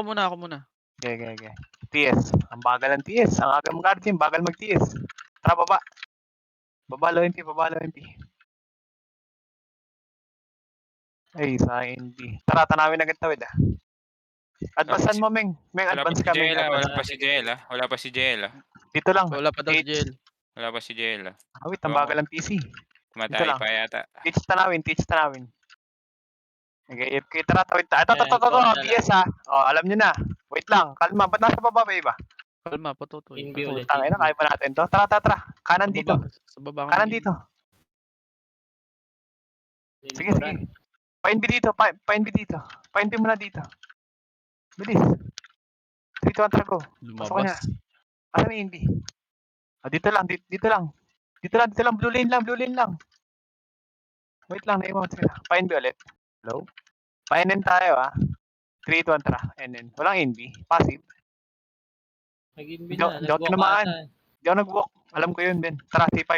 Ako muna. Okay. TS. Ang bagal ng TS. Ang aga mag-RG, bagal mag-TS. Tara, baba. Baba, low MP. Ay, sa hindi. Tara, tanawin agad tawid ah. Advancean mo, Meng. Meng, Wala pa advance si ka, Meng. Jella, Advance wala ka. pa si Jella. Wala pa si Jella. Dito lang. Wala pa daw si Jel. Wala pa si Jella. Wait, ang bagal ng PC. Dito Tumatay lang. pa yata. Teach tanawin. Okay, tara, tawid. Ito, Ayan, TS ha. Oh, alam nyo na. Wait lang, kalma. Ba't nasa baba pa iba? Kalma, patutoy. Inbi ulit. Tangina, kaya pa natin to. Tara. Kanan dito. Sa baba Kanan dito. Sige. Pa-NB dito. Pa-NB mo na dito. Bilis. 3, 2, 1, tara, go. Pasok niya. Lumabas. Ano yung NB? Dito lang. Blue lane lang. Wait lang, naiwan sila. Pa-NB ulit. Hello? Pa-NN tayo ah. 3, 2, 1, tara. NN. Walang NB. Passive. Nag-inbi Hindi na. ako tinamaan. Hindi ako nag-walk. Alam ko yun, Ben. Tara, C5.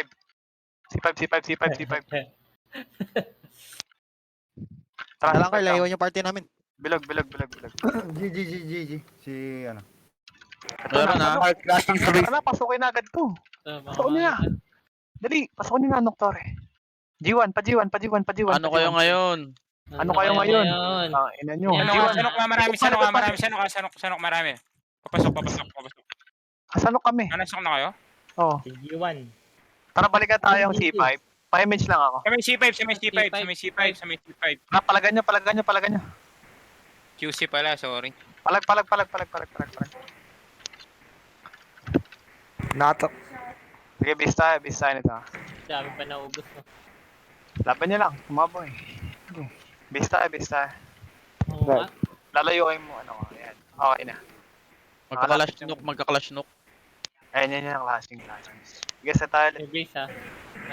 Tara, Lang kayo, layuan yung party namin. Bilog. GG. Si ano. Meron na. Crashing sa base. Tara, pasukin na agad to. Pasukin niya. Dali, pasukin niyo na, Noktore. G1. Ano kayo ngayon? Ano kayo ngayon? Ina nyo. Sanok marami. Papasok. Sanok kami. Nanasok na kayo? Oo. G1. Tara, balikan tayong C5. Pa-image lang ako. Sa may C5. Tara, palagan nyo. QC pala, sorry. Palag. Natok. Sige, bis tayo nito. Dami pa naubos no. Laban nyo lang, kumaboy. Okay. Bis tayo. Oo nga. Lalayuin mo, ano ko. Ayan. Okay na. Magka-clash nook. Ayan yan ang clashing. Sige, sa tayo. May base ha.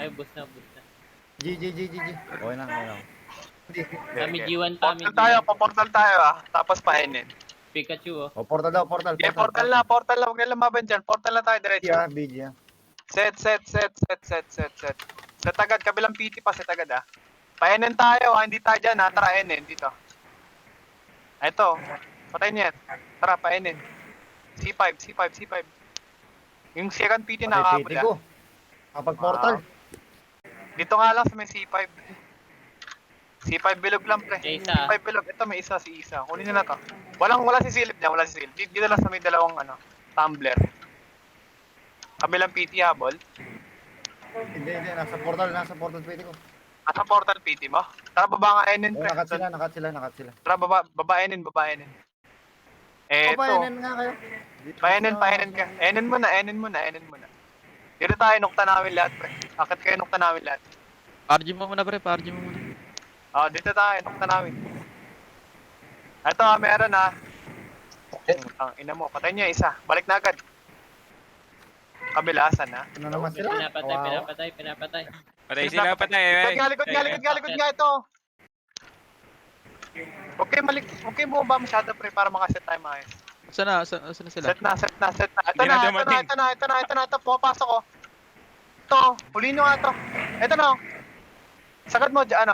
Ay, bus na. GG. Okay na. Kami G1 pa. Portal tayo ah. Tapos painin. Pikachu oh. O, portal daw. Okay, portal na. Huwag na lumaban dyan. Portal na tayo diretso. BG. Set. Set agad. Kabilang PT pa. Set agad ah. Painin tayo ah. Hindi tayo dyan ha. Tara, inin. Dito. Ito. Patayin yan. Tara, painin. C5. Yung second PT nakakabot ah. Kapag portal. Dito nga lang sa may C5. C5 bilog lang pre. Isa. C5 bilog. Ito may isa si Isa. Kunin nyo na to. Wala si Silip niya. Dito lang sa may dalawang tumbler. Kabilang PT habol. Hindi. Nasa portal pwede ko. Sa portal PT mo. Tara baba nga NN pre. Nakat sila. Tara baba NN. Papayanin nga kayo. Painin ka. NN muna. Dito tayo nukta namin lahat pre. Akit kayo nukta namin lahat. RG mo muna pre, Dito tayo nukta namin. Ito meron ha. Ang ina mo, patayin niya isa. Balik na agad. Kabilasan ha. Ano naman sila? Pinapatay. Patay sila. Likod nga ito. Okay mo ba masyado pre para makaset tayo maayos? Saan na sila? Set na. Ito na. Pumapasok ko. Ito, huliin nyo nga ito. Ito na. Sagad mo, JL.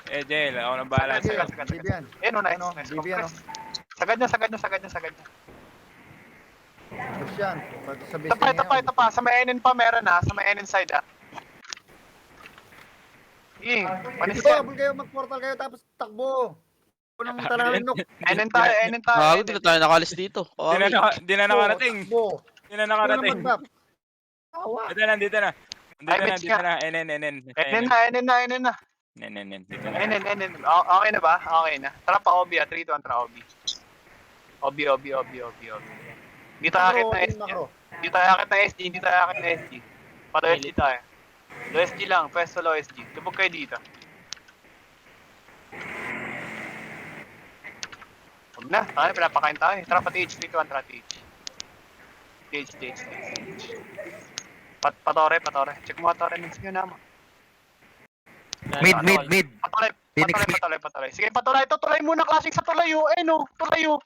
Jel, ako nang bahala sa'yo. Bibian. Nice. Bibian. Sagad nyo. Push yan. Sa base Ito pa. Sa may NN pa meron ha. Sa may NN side ha. Panis Ito, yan. habol kayo, mag-portal kayo tapos takbo. Unang tanawin no. NN tayo. Hindi na tayo nakalis dito. Di na nakarating. Takbo. Di na nakarating. Unang mag-map. Awa. Dito na. NN. NN na. Dito na. NN. Okay na ba? Okay na. Tara pa OB 3 to 1 tara OB. OB. Dito akit na SG. Pato SG tayo. Low SG lang. Pwesto low SG. Tubog kayo dito. Huwag na. Pinapakain tayo. Tara pa TH. 3 to 1 tara TH. TH. Patore. Check mo Patore. Mix nyo naman. Mid. Patuloy. Sige, patuloy. Ito, tuloy muna. Classic sa tulayo. Tulayo.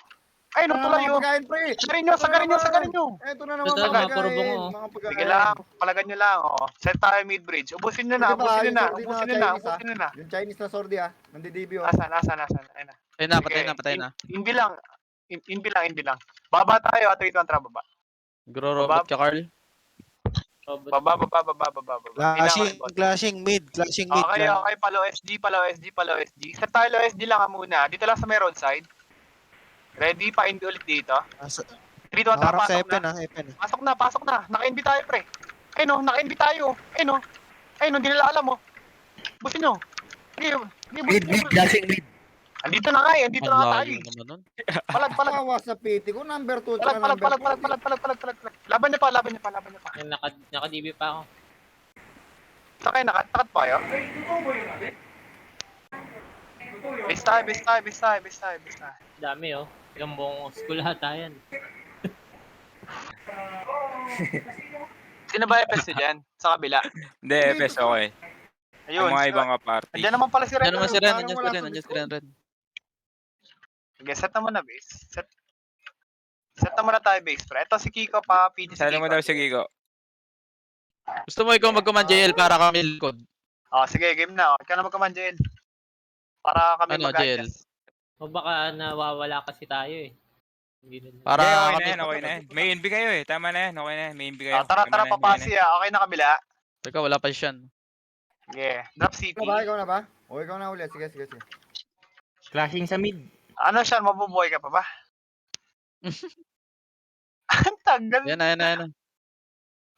Ay, no, tulayo. Pagkain, pre. Sagarin nyo, sagarin nyo, sagarin nyo. Eto na naman Ito, mga mga purubong, pagkain. oh. Mga pagkain. Sige lang, palagan nyo lang. Oh. Set tayo mid-bridge. Ubusin nyo na, Pwede ba, ubusin nyo yung na, sordi ubusin na nyo na, Chinese, ubusin nyo na. Yung Chinese na sordi nandidibyo. Asan? Patay na, patay na, patay na. Inbi lang. Inbi lang. Baba tayo, 3, 2, 1, tara, baba. Gro-robot ka, Carl. Robot. Baba. Clashing mid. Okay, palo SG. Set tayo low SG lang muna. Dito lang sa may roadside. Ready? Pa-inbi ulit dito. 3, 2, 1, tara, Nakaharap sa pasok na. Epen. Pasok na. Naka-inbi tayo, pre. Ayun, no, naka-inbi tayo. Ayun, no, hindi nila alam, oh. Busin nyo. Mid, Flashing mid. Andito na nga eh, andito na nga tayo. Malayo naman nun. Palag. Kawa sa PT ko, number 2 tsaka Palag. number 4. Laban niya pa. Yung naka-DB pa ako. Sakay, nakatakot pa kayo? Base tayo. Dami oh. Ilang buong school hata yan. Sino ba FS dyan? Sa kabila? Hindi, FS okay. Ayun. Ang mga ibang kaparty. Andiyan naman pala si Ren. Yan naman si Ren, parang nandiyan wala si Ren, sa nandiyan si Ren. Sige, set naman na base. Set naman na tayo base, pre. Ito si Kiko pa, PD si Sali mo Kiko. daw si Gigo. Gusto mo ikaw mag-command JL para kami likod. Oh, sige, game na. Ikaw na mag-command JL. Para kami Ano, mag-adjust. O baka nawawala kasi tayo eh. Hindi na. Para Okay kami... na yan. May NB kayo eh. Tama na yan. Okay na yan. May NB kayo. Oh, tara, Tama na yan, papasi ah. Okay na kabila. Teka, wala pa siya. Yeah. Drop CP. Ikaw na ba? O, ikaw na ulit. Sige. Clashing sa mid. Ano siya, mabubuhay ka pa ba? Ang tagal. Yan na.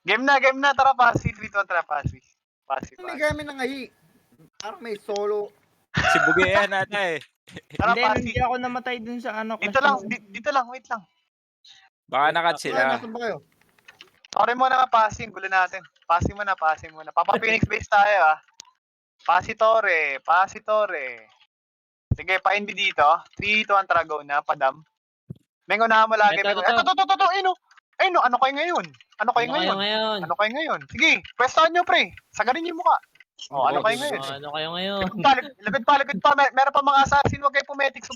Game na. Tara, pasi. 3, 2, 1, tara, pasi. Hindi kami nangahi. Parang may solo. Si Bugi yan ata eh. Tara, pasi. ako namatay dun sa ano. Dito lang, wait lang. Baka nakat sila. Nasaan ba kayo? Sorry muna nga, passing. Gulo natin. Passing muna. Papa Phoenix base tayo, ah. Pasi Torre. Sige, pa-NB dito. 3, 2, 1, tara, go na. Padam. Mengo na mo lagi. Ito. Ito. Ayun, ano kayo ngayon? Ano kayo ngayon? Sige, pwestohan nyo, pre. Sagarin yung mukha. Oh, ano kayo ngayon? Ano kayo ngayon? Lagad pa. Meron pa mga assassin. Huwag kayo pumetics.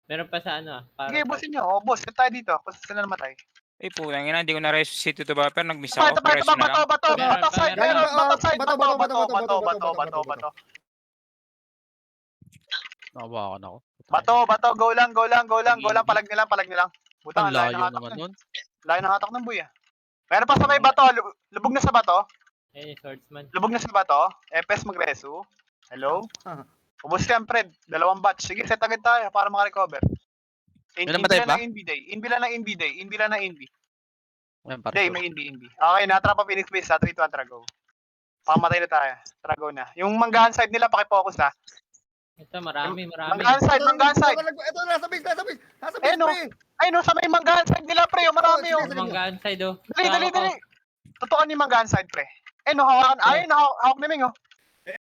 Meron pa sa ano ah. Sige, bossin nyo. Oh, boss, set tayo dito. Kung sila namatay. Eh, putang ina. Hindi ko na-resuscite ito ba? Pero nag-miss Ito, ako. Press na lang. bato. Side, meron. Bato. Nakabakan ako. Bato, go lang. Palag nilang. Butang, Ang layo naman nun. Layo ng hatak ng buya. Meron pa sa may bato. Lubog na sa bato. Eh, swordsman. Epes magresu. Hello? Ubus ka, Fred. 2 batch. Sige, set agad tayo para makarecover. May namatay pa? Inbi lang ng inbi. Ayan, Day, may inbi. Okay, natrapa Phoenix base sa 3, 2, 1, Trago. Pamatay na tayo. Trago na. Yung manggahan side nila, pakifocus ha. Ito, marami. Manggahan side. Ito, nasa base. Eh, no. pre. Ay, no, sa may manggahan side nila, pre. Oh, marami, oh. Manggaan side oh. Dali. Totoo ni manggahan side, pre. Eh, no, hawakan. Ay, hawak ni Ming, oh.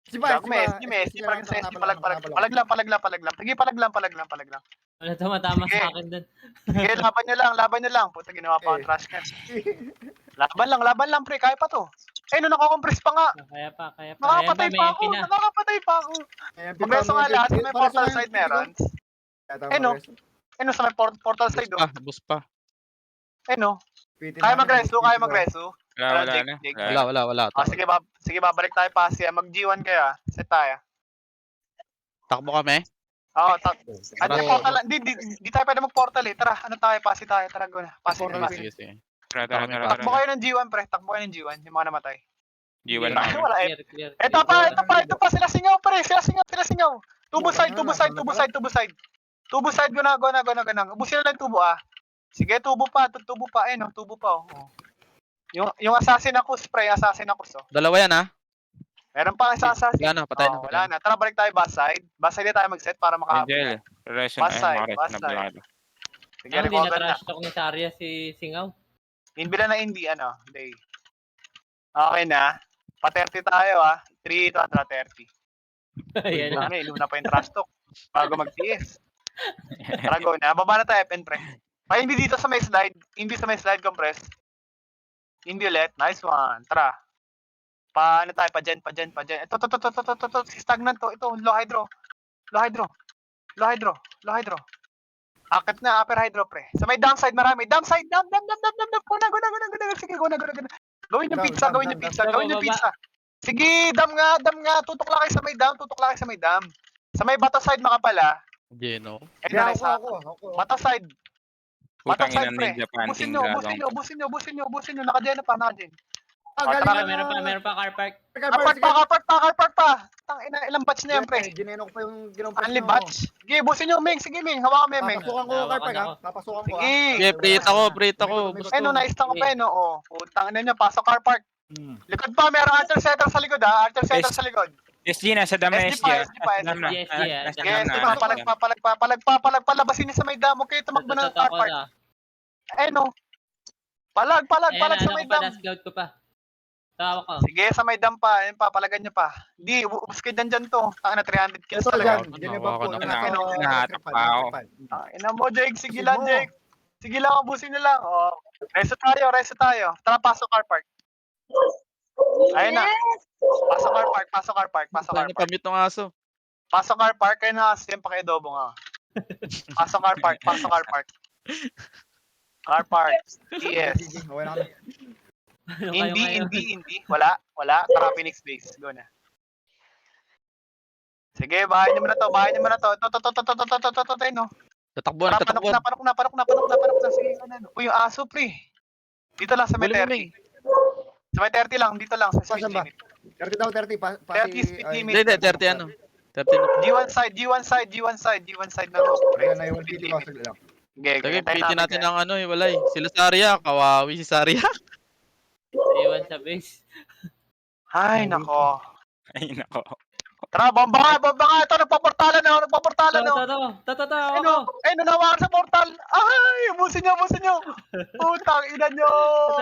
Si Gago, Messi. Palag sa SG, palag lang. Sige, palag lang. Wala tumatama Sige. sa akin dun. Sige, laban nyo lang. Puta, ginawa pa ang trash can. Laban lang, pre. Kaya pa to. Eh, no, nakakompress pa nga. Kaya pa. Nakakapatay Ayan pa may ako. MP na. Nakakapatay pa ako. Magreso nga lahat. May portal side meron. Eh, no. Eh, no, sa may portal side, oh. Bus pa. Eh, no. Kaya magreso. Wala na. Jake. Wala. Sige, babalik tayo pa siya. Mag G1 kayo, ah. Set tayo. Takbo kami. Oo, portal lang. Di tayo pwede mag-portal eh. Tara, ano tayo? Pasi tayo. Tara, go na. Pasi. Sige. Tara. Takbo kayo ng G1, pre. Yung mga namatay. G1 Ay, na. wala eh. Clear. Ito pa. Sila singaw, pre. Sila singaw. Tubo side. Tubo side, go na. Ubusin na lang tubo, ah. Sige, tubo pa. Eh, no. Tubo pa, oh. Yung assassin ako, spray. Oh. Dalawa yan, ha? Meron pa ang assassin. Wala na, patay na. Wala na. Tara, balik tayo back side. Back side na tayo mag-set para makahabol. Angel. Resun. Pasay. Sige, Hindi recover na. na-trash talk ni Saria si Singaw. Inbila na hindi, day. Okay na. Pa-30 tayo, ah. 3 to 30. Ayan na. Iluna pa yung trash talk. Bago mag-TS. Tara, go na. Baba na tayo, FN, pre. Pa-inbi dito sa may slide. Inbi sa may slide, compress. Inbi ulit. Nice one. Tara. Paano tayo? Pa-gen. Ito. Si stagnant to. Ito, low hydro. Akit na, upper hydro, pre. Sa may downside, marami. Downside, dam. Guna. Sige, guna. Gawin yung Dam, pizza, dam, gawin yung dam, pizza, dam. gawin yung Baba. pizza. Sige, dam nga. Tutok lang kayo sa may dam, Sa may bato side, makapala. Geno. Eh, Kaya nice, ha? ako. Bato side. Putang ina Bato side, pre. ninja panting Ubusin nyo. Naka-gen na pa. Galing Meron pa car park. Car park pa. Tangina, ilang batch na yan, pre. Gineno ko pa yung ginampas Only batch. Sige, busin nyo, Ming. Sige, Ming. Hawakan mo yan, Ming. Papasukan ko Hawakan car park ako. Papasukan ko Sige. Sige, prito ko. Gusto. Eh, no, naista ko pa eh, no. Oh, putang ina nyo. Pasok car park. Hmm. Likod pa, meron Archer Setter sa likod, ha? Archer Setter sa likod. SG, nasa dam na SG SG. pa, SG pa. Nasa dam na. SG, Nasa Sige, dam sige, na. palabasin niyo sa may dam. Okay, tumakbo ng Totoo car ko park. na. Eh, no. Palag Ayan, sa may dam. scout ko pa. Tawa ko. Sige, sa may dam pa. Ayun pa, palagan niyo pa. Di, ubus kayo dyan to. Tanga na 300 kills Ito talaga. dyan. Ginebang ko. Nahatak pa ako. Ina mo, Jake. Sige lang, Jake. Sige lang, ubusin nyo lang. Oh. Reso tayo. Tara, pasok car park. Ayun na. Pasok car park. Saan yung pamute ng aso? Pasok car park. Kayo na, siya pa kayo dobo nga. Pasok car park. Car park. Yes. Okay na kami. Hindi. Wala. Tara, Phoenix base. Go na. Sige, bahay niyo muna to. Ito, no. Tatakbuhan. Parok na. Sige, ano. Uy, yung aso, pre. Dito lang sa may Huli mo, 30. Sa may 30 lang, dito lang sa speed Saan ba? limit. 30 daw, 30. 30 speed limit. Hindi, 30 ano. 30 na. G1 side na go. Ayan na yung PT ko. Saglit lang. Okay, Sige, piti natin ang ano, walay. Sila Saria, kawawi si Saria. Iwan sa base. Ay, nako. Ay, nako. Tara, bomba nga. Ito, nagpaportalan na. Totoo. Ay, nanawakan sa portal. Ay, ubusin nyo. Putang ina nyo.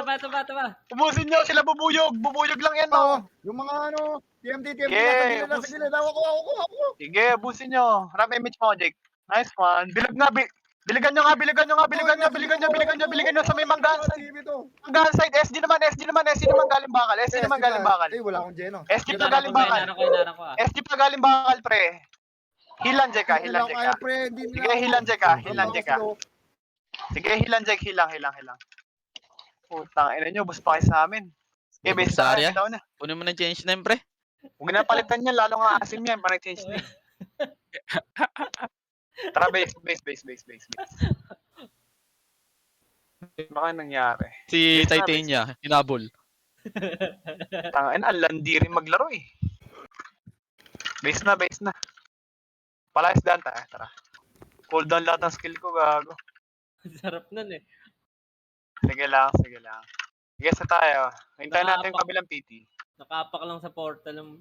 Taba. Ubusin nyo, sila bubuyog. Bubuyog lang yan, no. Yung mga TMT, Yeah, nasa gilid. Ako. Sige, ubusin nyo. Harap image mo, Jake. Nice one. Biligan nyo sa may manggahan side. SG naman galing bakal. Eh, wala akong Geno. SG pa galing bakal, pre. Hilan, Jake, ha. Sige, hilan, Jake, ha. Sige, hilan, Jake. Hilang. Putang ina nyo, bus pa kayo sa amin. Okay, base Saria? daw na. Kunin mo ng change name, pre. Huwag na palitan yan, lalo nga asim yan, parang change na. Tara, base. Baka nangyari. Si Base na, Titania, hinabol. Tangin, ang landi rin maglaro eh. Base na. Palayas daan tayo, tara. Cooldown lahat ng skill ko, gago. Sarap nun eh. Sige lang. Sige sa tayo. Hintayin natin yung kabilang PT. Nakapak lang sa portal.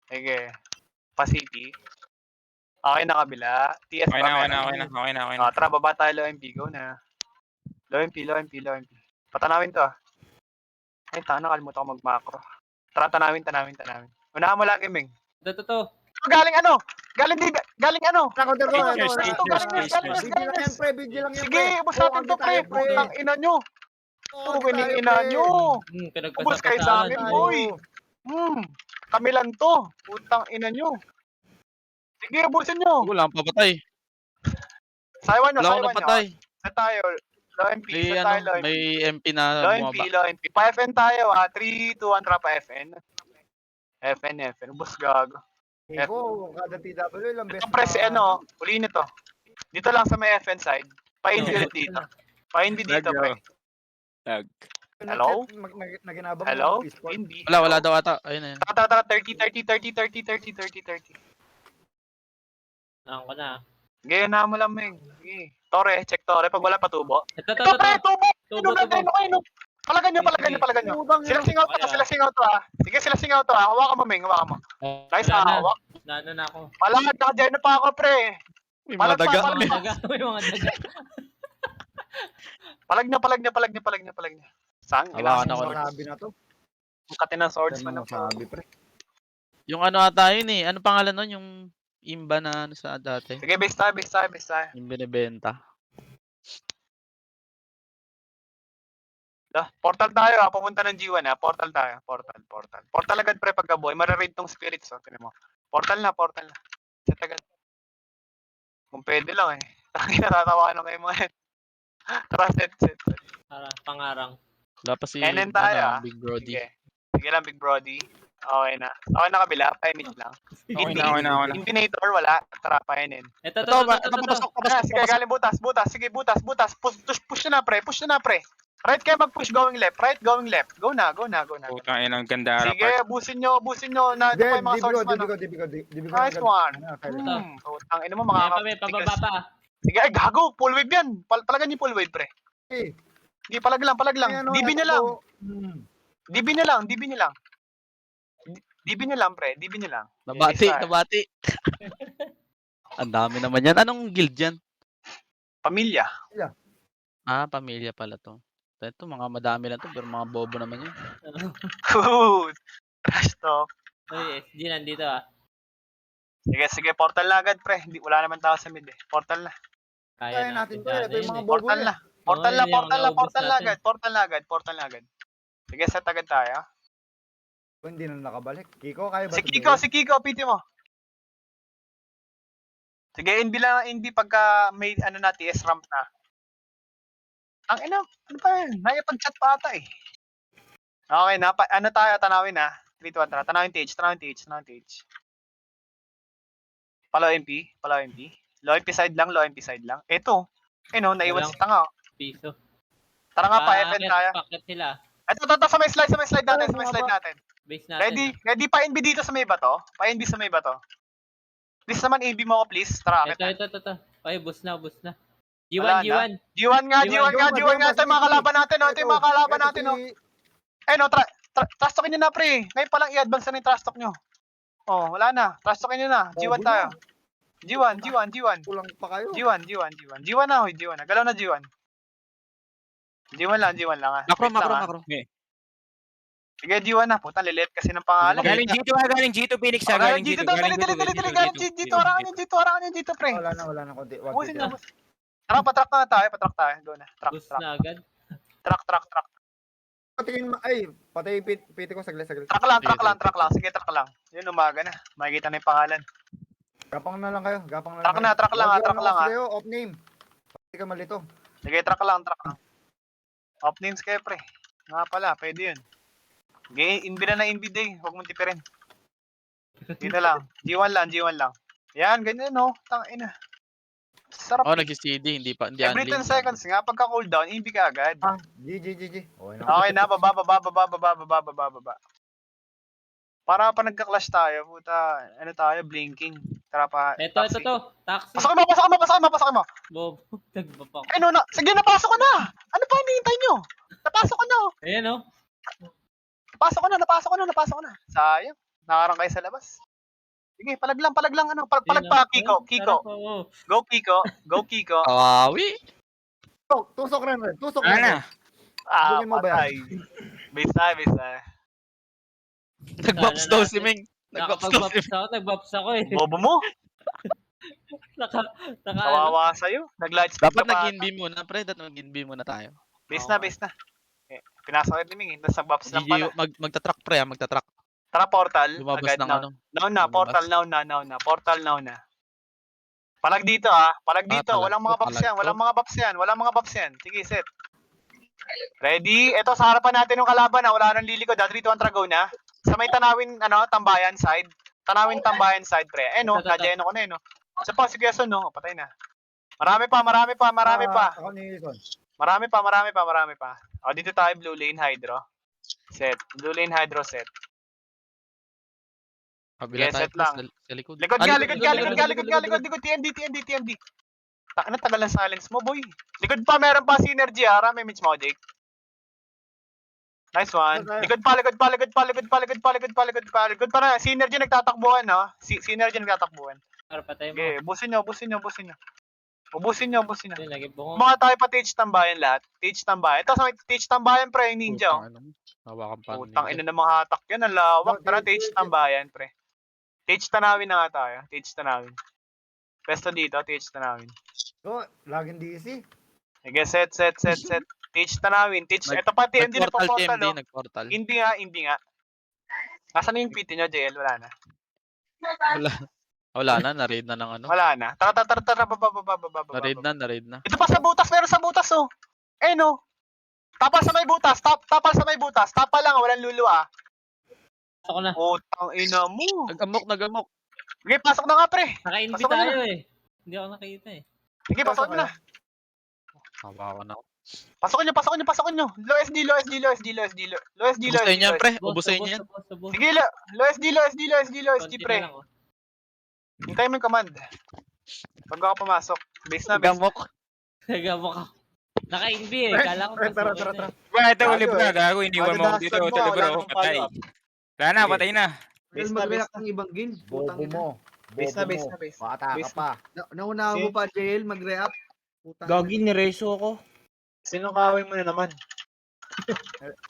Sige. Pa-city. Okay na kabila. TS Okay ba? na. Tara, baba tayo low MP. Go na. Low MP. Patanawin to. Ay, nakalimutan ko mag-macro. Tara, tanawin. Unahan mo lagi, Ming. Totoo. Galing ano? Counter ko. Sige, ubos natin to, pre. Putang ina nyo. Tuwing ina nyo. Ubos kayo sa amin, boy. Kami lang to. Putang ina nyo. Sige, ubusin nyo. Wala akong papatay. Saywan nyo. Wala akong napatay. Sa tayo. Low MP. May MP na Low bumaba. MP. Pa-FN tayo, ha. 3, 2, 1, trapa FN. FN. Ubus gago. Eko, kada TW ilang beses. Ito, press, uli nito. Dito lang sa may FN side. Pa-invi ulit dito. Pa-invi dito, pre. Tag. Hello? Naginabang Hello? ng peaceful. Hindi. Wala daw ata. Ayun na yan. Tara. 30. Ako na. Sige, na mo lang, Meng. Sige. Tore, check Tore. Pag wala patubo. Ito. Ito, pre, tubo! Tubo. Kaino. Palagan nyo. Sila singaw to, ha. Sige, sila singaw to, ha. Hawakan mo, Meng. Hawakan mo. Guys, hawak. Nano na ako. Palagad, naka-dyan na pa ako, pre. May mga daga. May mga daga. Palag niya. Saan? Hawakan ako. Sabi na to. Ang kati ng swordsman Ano na sabi, pre? Yung ano ata yun eh. Ano pangalan nun? Yung imba na ano sa dati. Sige, base tayo. Yung binibenta. Portal tayo, ha. Pupunta ng G1, ha. Portal tayo. Portal agad, pre, pagka-boy. Mara-raid tong spirits, oh. Tignan mo. Portal na. Set agad. Kung pwede lang, eh. Tangin na tatawanan kayo mga yan. Tara, set. Para pangarang. Wala pa si, NN tayo, ah. Big Brody. Sige. Sige lang, Big Brody. Okay na. Okay na kabila, pa-emit lang. Okay na. Infinitator, wala. Tara, pa-NN. Ito. Papasok. Sige, galing butas. Sige, butas. Push na na, pre. Right kayo mag-push going left. Go na. Putang ina, ang ganda Sige, busin nyo. Na ito pa yung mga swordsman. Dibigo. Nice one. Kailan? Putang ina mo, May pababa pa. Sige, ay gago. Full wave yan. Palagan yung full wave, pre. Eh, Sige, palag lang. DB nyo lang. DB nyo lang, pre. DB nyo lang. Nabati. Ang dami naman yan. Anong guild yan? Pamilya. Pamilya pala to. Ito, mga madami lang to, pero mga bobo naman yun. Trash talk. Uy, SG nandito ah. Sige, portal na agad, pre. Wala naman tao sa mid, eh. Portal na. Kaya natin to. Ito yung mga bobo Portal na. Portal na agad. Sige, set agad tayo. Hindi na nakabalik. Kiko, kaya ba? Si Kiko, piti mo. Sige, NB pagka may ano na, TS ramp na. Ang ina, ano pa yan? Nayapag-chat pa ata eh. Okay na, ano tayo, tanawin na. 3, 2, 1, tara. Tanawin TH. Palaw MP. Low MP side lang. Eto. Naiwan Walang si tanga. piso. Tara nga, pa-FN tayo. Packet sila. Ito, sa may slide natin. Base natin. Ready pa NB dito sa may bato? Pa-NB sa may bato. Please naman, NB mo ako, please. Tara, akit. Ito. Ay, boost na. Wala G1. na. G1 nga. Ito yung mga kalaban natin, oh. Trust talkin nyo na, pre. Ngayon palang i-advance na yung trust talk nyo. Oh, wala na. Trust talkin nyo na. G1 tayo. G1. Kulang pa kayo. G1 na, hoy. G1 na. Galaw na G1. G1 lang, ah. Macro. Sige, G1 na. Puta, lilit kasi ng pangalan. Galing G2, Phoenix siya. Galing G2, galing G2. Harangan yung G2, pre. Wala na konti. Busin na. Tara, patrack na tayo. Go na. Boost na agad. Track. Patingin mo, ay, patay yung piti ko saglit. Track lang. Sige, track lang. Yun, umaga na. Makikita na yung pangalan. Gapang na lang kayo. Track lang, ah. Off name. Pati ka malito. Sige, track lang. Off names kayo, pre. Nga pala, pwede yun. Inbida na inbid eh. Huwag mong tipirin. Dito lang. G1 lang. Yan, ganyan, no. Tangina. Sarap. Nag-CD, hindi Every 10 seconds nga, pagka cooldown, inbi ka agad. GG. Okay na, baba. Para pa nagka-clash tayo, puta, ano tayo, blinking. Tara pa, Ito. taxi. Taxi. Pasok mo. Bob. Nagbaba. Ay, no, sige, napasok ko na. Ano pa hinihintay nyo? Napasok ko na. Ayan oh. Napasok ko na. Sayang, nakarang kayo sa labas. Sige, palag lang, ano, palag pa, Kiko. Go, Kiko. Kawawi. Tusok rin. Ano? Bigyan mo ba yan? Base na. Nag-box daw si Ming. Nag-box ako eh. Bobo mo. Naka Kawawa sa'yo. Nag-light speed Dapat ka pa. nag-inbi muna, pre. Dapat nag-inbi muna tayo. Base na. Pinasok rin ni Ming. Tapos nag-buffs lang pala. Magta-track, pre. Magta-track. Tara, portal. Lumabas Agad ng now. ano. Now na. Portal now na. Palag dito, Palag dito. palag Walang mga to, buffs palag yan. to. Walang mga buffs yan. Sige, set. Ready? Ito, sa harapan natin yung kalaban, Wala nang lilikod, 3, 2, 1, tara, go na. Sa may tanawin, tambayan side. Tambayan side, pre. Nadjeno ko na, Sa pa, sige, son, Patay na. Marami pa. Ako ni Son. Marami pa. O, dito tayo, blue lane hydro. Set. Blue lane hydro set. Kabila Yes, tayo, set lang. sa likod. Likod. TND. Ano, tagal ng silence mo, boy. Likod pa, meron pa synergy, May Mitch Modic. Nice one. Likod pa. Synergy nagtatakbuhan, Synergy nagtatakbuhan. Para patay mo. Okay, busin nyo. Ubusin nyo. Ayun, lagi bungo. Mga tayo pa TH tambayan lahat. TH tambayan. Ito sa may TH tambayan, pre, yung ninja. Hawakan pa. Putang ina ng mga hatak yan. Ang lawak. Tara, TH tambayan, pre. TH tanawin na nga tayo. TH tanawin. Pesto dito, TH tanawin. Go, laging DC. Sige, set. TH tanawin. Ito pa, TND na pa portal, Nag-portal. Hindi nga. Nasaan na yung PT nyo, JL? Wala na. Wala na, na-raid na ng ano. Wala na. Tara, baba. Na-raid na. Ito pa sa butas, meron sa butas, oh. Eh, no. Tapal sa may butas, tapal sa may butas. Tapal lang, walang lulu, ah. Ako na. Putang ina mo. Nag-amok. Sige, pasok na nga, pre. Naka-invi Pasok ka tayo eh. Hindi ako nakita eh. Sige, pasok na. Hawakan na ako. Pasok nyo. Low SD. Ubusayin niyo yan, pre. Ubusayin niyo yan. Boss. Sige, low SD, pre. Hintayin mo yung command. Pag ako pumasok, base na, base. Nag-amok. Nagamo ka. Naka-invi eh. Kala ko Tara. Ba, ito Gago ulit eh. na, gago. Iniwan mo ako dito. Madadasad mo, Talo wala bro, nang patay. follow-up. Wala na, patay na. Base Base na, base mag-react ng ibang guild. Bobo Putang ina. mo. Base na, base Bobo na, mo. base. Bata ka Base pa. Naunahan mo pa, JL, mag-react. Putang Gagi, nireso ko. Sinong kaway mo na naman?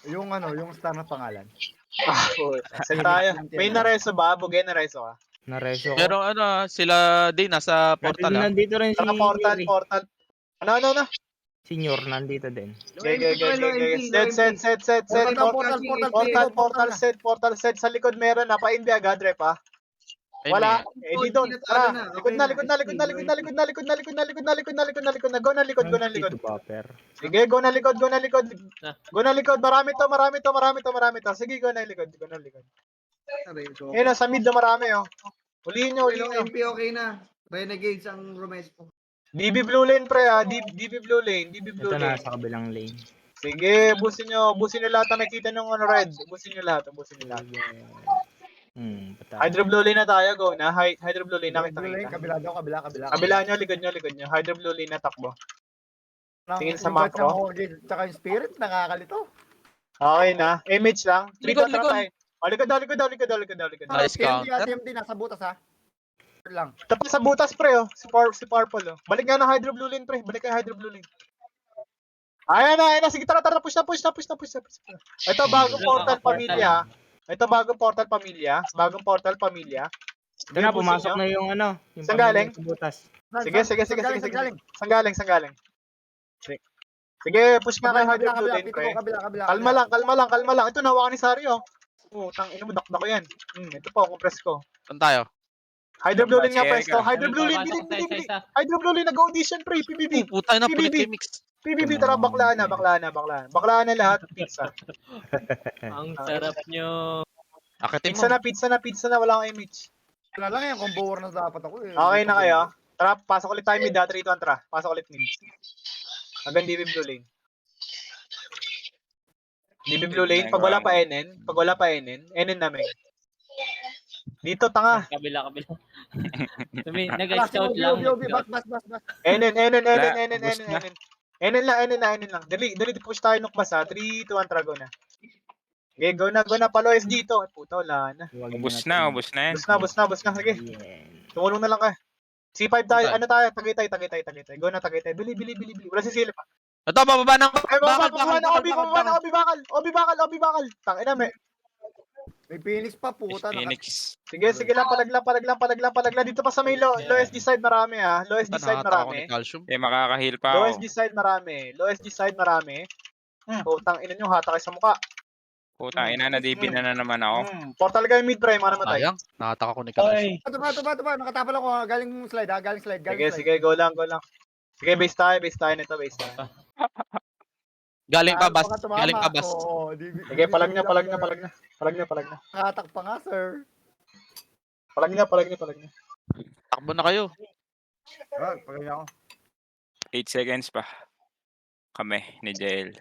Yung yung star na pangalan. Saan tayo? May nareso ba? Bugay nareso ka? Nareso ko. Pero ano, sila din nasa portal. Nandito rin si Tara, portal. Ano? Senior, nandito din. Okay. Set. Portal set. Sa likod meron na. Pa-inbi agad, rep, ha? Wala. Eh, di doon. Tara. Likod na. Go na likod. Dito buffer. Sige, go na likod. Marami to. Sige, go na likod. Sa mid na marami, oh. Ulihin nyo. Yung MP okay na. Renegades ang Romesco. DB Blue Lane, pre, ha? DB Blue Lane. Ito na sa kabilang lane. Sige, busin nyo lahat na nakita nyo red. Busin nyo lahat. Patay. Hydro Blue Lane na tayo, go na. Hydro Blue Lane, nakita. Kabila daw, kabila. Kabila nyo, likod nyo. Hydro Blue Lane na takbo. Tingin sa Yung macro. batch ng Horde, tsaka yung spirit, nakakalito. Okay na. Image lang. Likod. Likod daw. Nice counter. TMT nasa butas ha. Lang. Tapos sa butas, pre, oh. Si Purple, oh. Balik nga ng Hydro Blue Lane, pre. Balik nga ng Hydro Blue Lane. Ayan na. Sige, tara. Push na. Ito, bagong portal pamilya. Bagong portal pamilya. Ito na, pumasok na yung ano. Yung Saan galing? sa butas. Sige. Saan galing? Sige, push nga kay Hydro Blue Lane, pre. Kabila. Kalma lang. Ito, nahawakan ni Sari, oh. Tang ina mo, dakdak ko yan. Ito po, compress ko. Saan tayo? Hydro Blue Lane nga, Share presto. ka. Hydro Blue Lane, bili. Hydro Blue Lane, nag-audition, pre. PBB. Puta na, PBB. pulit mix. PBB, tara, baklaan na lahat. Pizza. Ang sarap nyo. Akitin mo. Pizza na, wala kang image. Wala lang yung combo war na dapat ako eh. Okay na kayo. Tara, pasok ulit tayo mid, 3-2-1, tara. Pasok ulit mid. Hanggang DB Blue Lane. DB Blue Lane, pag wala pa NN, NN namin. Dito, tanga. Kabila. Nag-scout lang. Bas. NN Ubus na. lang. Dali, push tayo nukbas, ha. 3-2-1, tara, go na. Okay, go na, paloes dito. Puta, wala na. Ubus na yan. Bus na. Sige, Yan. tumulong na lang ka. C5 tayo, ano tayo? Tagaytay. Go na, Tagaytay. Bili. Wala si Silip. Ito, bababa ng Ay, bababa na, Obi bakal. Tangina, May Phoenix pa puta. Phoenix. Sige lang, palagla. Dito pa sa may low SD side marami, ha. Low SD side Nakakatawa ko marami. ni Calcium. Makaka-heal pa Low ako. SD side marami. Putang ina nyo, hata kayo sa mukha. Putang ina, nadibin na naman ako. Portal kayo mid, pre, mga namatay. Sayang, nakataka ko ni Calcium. Tuba. Nakatapal ako. Galing slide ha. Galing slide. Sige, go lang. Sige, base tayo nito. Galing pa bas. Sige, palag na. Nakatak pa nga sir. Palag na. Takbo na kayo. Pagay ako. 8 seconds pa. Kami ni JL.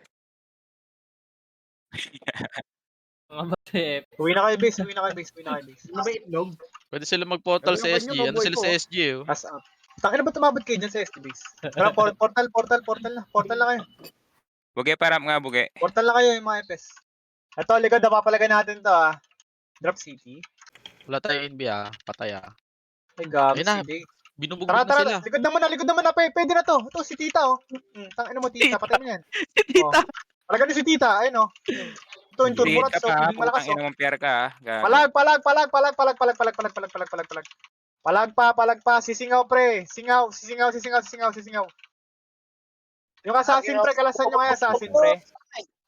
Mga batep. Uwi na kayo base. Ano ba itlog? Pwede sila mag-portal sa SG. Ano sila sa SG, oh? Pass up. Tangina ba tumabot kayo dyan sa SD base? Tara, portal na kayo. Buge, parap nga, buge. Portal na kayo yung mga FS. Ito, likod, napapalagay natin to, ha. Drop City. Wala tayo NB, ah. Patay, ah. Ay, gabi, Ayun na. City. Binubugbog Tara, na sila. likod naman na, pwede na to. Ito, si Tita, oh. Tangina mo, Tita, patay mo yan. Tita. Palagay ni si Tita, ayun, oh. Ito, yung turbo rats, oh. Hindi malakas, Putang oh. ina mong pier ka, ha. Gago. Palag pa, sisingaw, pre. Sisingaw. Yung assassin, pre, kalasan nyo kaya assassin, pre.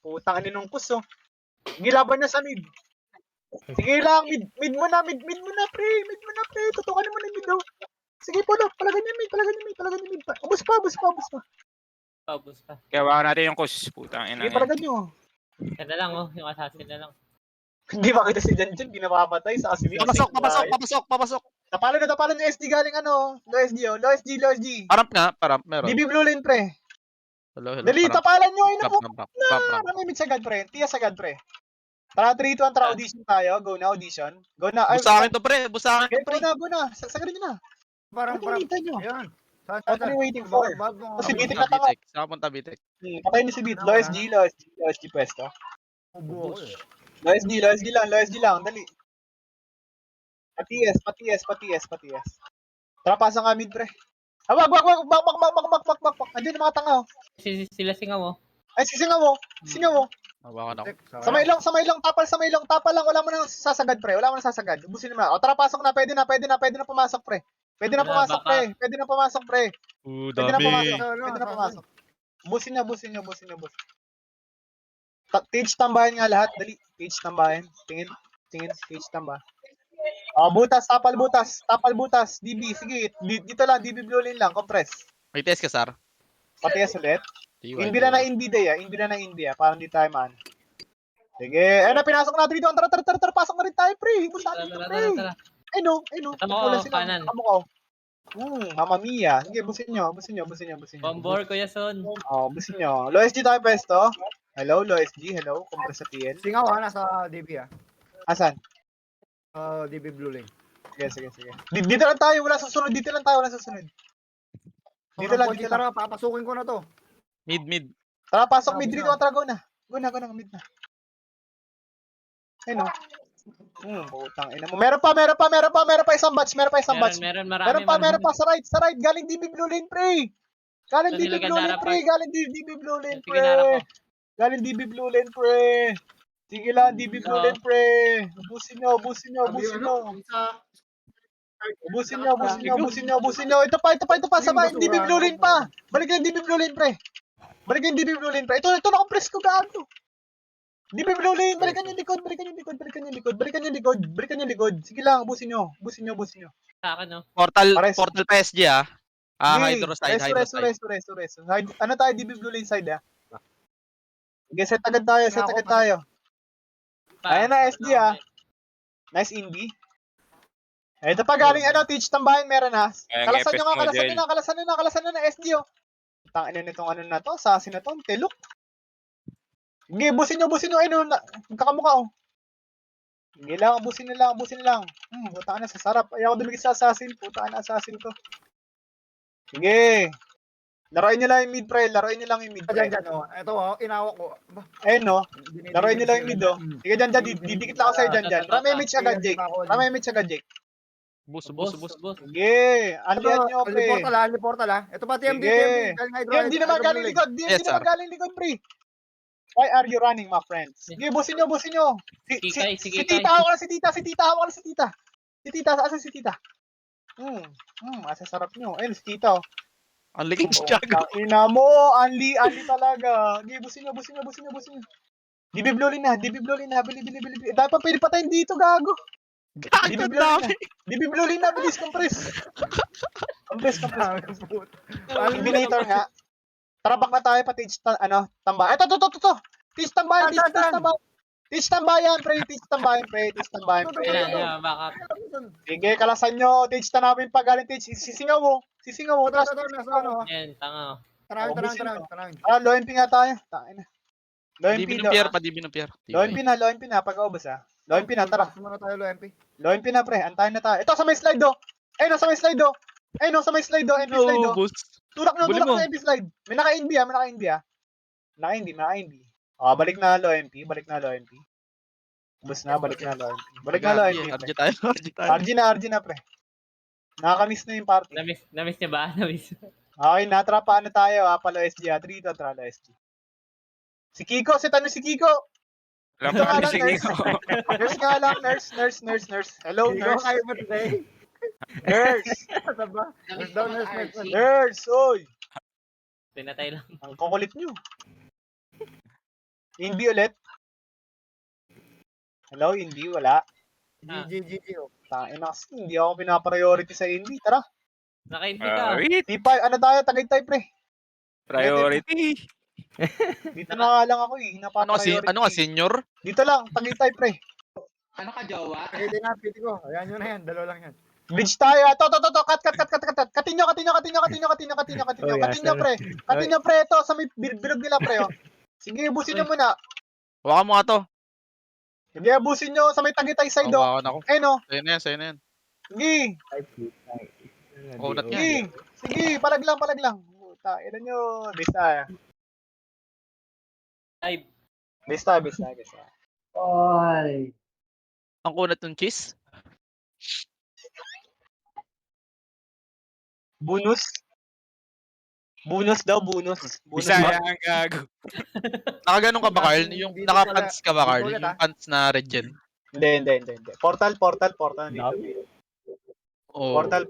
Putang ina nung kus, oh. Gilaban niya sa mid. Sige lang, mid mo na, mid mo na, pre. Mid mo na, pre. Tutukan mo na yung mid, oh. Sige po, no. Palagan niya mid, palagan niya mid. Ubus pa. Paubos pa. Kaya baka natin yung kus. Putang ina. Sige, palagan niyo. Yan na lang, oh. Yung assassin na lang. Hindi makita si Jan Jan, pinapapatay sa asimil. Papasok. Tapalan yung SD galing ano, low SD, oh. Low SD. Paramp nga, meron. DB blue lane, pre. Hello, Dali, paramp. tapalan nyo, ayun na po. Ramp. Ramimit sagad, pre. Tiya sagad, pre. Tara, 3-2 ang tara audition tayo. Go na, audition. Go na. Busa akin to, pre. Busa akin to, pre. Go na. Sagadin nyo na. Parang, Ano hinihintay nyo? Ayan. What are you waiting for? Kasi bitik na tanga. Bitek. Saka punta Bitek. Patay niyo si Beat. Low SG pwesto. Ubo ako eh. Low SG lang. Dali. Patias. Tara, pasa nga mid, pre. Wag. Bak. Andiyan yung mga tanga, oh. Sila singaw, oh. Ay, singaw mo. Hawakan ako. Samay lang, tapal lang, wala mo nang sasagad, pre. Ubusin mo na. O, tara, pasok na, pwede na pumasok, pre. Pwede na pumasok, pre. Pwede na pumasok. Ubusin niyo. Page tambahan nga lahat, dali. Page tambahan. Tingin, page tambahan. O, tapal butas. DB, sige. Dito lang, DB blue lane lang, compress. May test ka, Sar. Patias ulit. TY. Hindi na India, parang di tayo man. Sige, ayun na, pinasok na dito. Tara, pasok na rin tayo, pre. Hibos natin, pre. Tara. Ay no. Tama ko, kanan. Tama ko. Mamma mia. Sige, busin nyo. Bombor, Kuya Son. Oh, busin nyo. Low SG tayo pesto. Hello, low SG. Hello, compress sa PL. Singaw ha, nasa DB ha. Asan? DB Blue Lane. Sige. Dito lang tayo, wala susunod. Dito lang. Tara, papasukin ko na to. Mid. Tara, pasok mid dito. Tara, go na, mid na. Ay no. Putang ina mo. Meron pa isang batch. Meron, marami. Meron pa sa right. Galing DB Blue Lane, pre. Galing DB Blue Lane, pre. Sige lang, DB Blue Lane, pre. Ubusin nyo. Ito pa. Sabay, DB Blue Lane pa. Balik yung DB Blue Lane, pre. Ito na-compress ko, gago. DB Blue Lane, balikan yung likod. Sige lang, ubusin nyo. Sa akin, oh. Portal Pares. PSG, ah. Hey, Hydro side. Resto. Ano tayo, DB Blue Lane side, ah? Sige, set agad tayo. Ayan na, SD, ah. Nice indie. Ito pa galing, teach tambahin, meron, ha? Kalasan nyo na, SD, oh. Tangin na nitong na to, assassin na to, telok. Sige, busin nyo, kakamukha, oh. Sige lang, busin na lang. Putaan na, sa sarap. Ayaw ko dumigit sa assassin, putaan na assassin to. Sige. Laruin nyo lang yung mid, pre. Diyan, oh. Ito, oh, inawak ko. Ayun, no. Laruin nyo lang yung mid, oh. Sige, dyan, didikit lang ako sa'yo, dyan. Ramay agad, Jake. Bus. Sige, anlian nyo, pre. Portal, ha. Ito pa, TMD. Hindi naman galing likod, pre. Why are you running, my friends? Sige, busin nyo. Si Tita, hawak na si Tita. Asan si Tita? Masasarap nyo. Ayun, si Tita, oh. Ang liking si Tiago. Ina mo, anli talaga. Sige, busin nyo. DB Blue Lane na. Bili. Dapat pwede patayin dito, gago. DB Blue Lane na, bilis, compress. Eliminator nga. Tara, back na tayo pa teach tamba. Ito. Teach tambayan, pre. Ayan, backup. Sige, kalasan nyo. Teach ta namin pag galing teach. Sisingaw mo. Tapos, Yan, tanga, oh. Tanawin. low MP nga tayo. Tain na. Low MP DB ng Pierre. Low MP na. Pag-aubos, ha. Low MP na, tara. Muna tayo, MP. Low MP na, pre. Antayin na tayo. Ito, sa may slide, oh. Ayun, sa may slide, oh. MP slide, oh. Bus. Tulak Buli na mo. MP slide. May naka-NB, ah. Naka-NB. Balik na low MP. Bus na, balik na low MP. RG tayo. RG na, pre. Nakakamiss na yung party. Namiss niya ba? Okay, natrapa tayo, palo SG, 3 to tralo SG. Si Kiko, si Kiko. Alam pa kami, sige. Nurse nga lang, nurse. Hello, nurse. Kayo ba today? Nurse. Ano ba? Nurse. Nurse, oy. Pinatay lang. Ang kukulit nyo. Inbi ulit. Hello, hindi, wala. GG. Oh. Tain na kasi, hindi ako pinapriority sa indie. Tara, Naka-hindi ka. Wait, T5, ano tayo, Tagaytay pre. priority. Dito na nga lang ako eh, Ano ka, senior? Dito lang, Tagaytay pre. Pwede na, pwede ko. Ayan yun na yan. Dalawa lang yan. Bridge tayo. To. Cut. Katinyo, pre. Katinyo, pre. Ito, sa may bilog nila, pre. Oh. Sige, ubusin nyo muna. Hawakan mo nga to. Sige, ubusin nyo sa may Tagaytay side, oh. Hawakan ako. Ayun, oh. Sa'yo na yan. Sige. Kunat Sige. Sige, palag lang. Puta, ilan nyo. Base tayo. Ay, Base tayo. Ang kunat ng cheese. Bonus daw, bonus. Bisaya ang gago. Nakaganon ka ba, Carl? Yung Dito naka-pants ka ba, dito Carl? ulit, Yung pants na red gen? Hindi. Portal. Dito. Oo. Portal.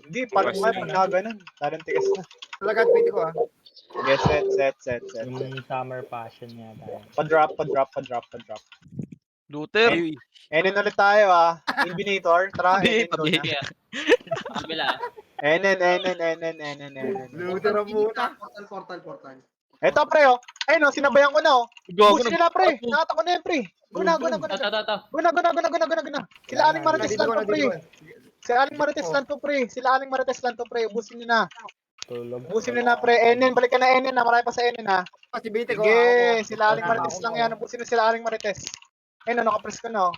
Hindi, parang Iwas pag nakaganon. Parang tigas na. Talaga, pwede ko ah. Sige, set. Yung summer passion niya tayo. Pa-drop. Luther. Ay, Enen ulit tayo ah. Inbinator. Tara, Enen ko Tabi. na. kabila. Enen. Luther ang muna. Eto pre oh. Ayun oh, sinabayan ko na oh. Gago Busin na. nila pre. Nakata ko na yan pre. Guna. Sila Aling Marites lang to pre. Sila Aling Marites lang to pre. Busin nyo na. Tulog. Busin nyo na pre. Enen, balik ka na Enen na. Marami pa sa Enen ha. Si Bite ko. Sige, sila Aling Marites lang yan. Busin nyo sila Aling Marites. Ayun oh, nakapress ko na oh.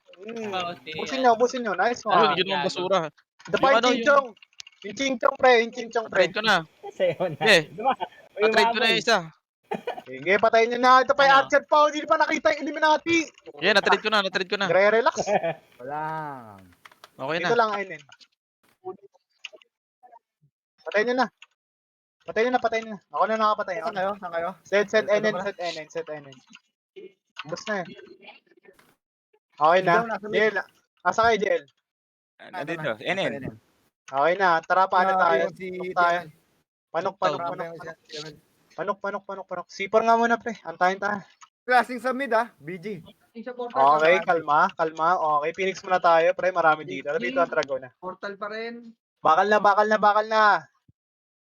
Busin nyo. Nice Ano, one. yun yung basura. Ito pa yung ano, Chinchong. Yung Chinchong pre. Trade ko na. Sa'yo na. Eh, Diba? trade ko na yung isa. Sige, patayin nyo na. Ito pa yung Ano? Archer pa. Hindi pa nakita yung Illuminati. Yeah, na-trade ko na. Relax. Wala. Okay Dito na. lang, Enen. Patayin nyo na. Patayin nyo na. Ako na nakapatay. Saan kayo? Set Enen. Bus na yun. Okay na. Ikaw, nasa mid. JL. Asa kayo, JL? nandito. NN. Okay na. Tara, paano tayo? Si Panok tayo. Panok. Sipor nga muna, pre. Antayin tayo. Klaseng sa mid ah. BG. Okay, kalma. Okay, Phoenix muna tayo, pre. Marami dito. Dito ang Dragon na. Portal pa rin. Bakal na.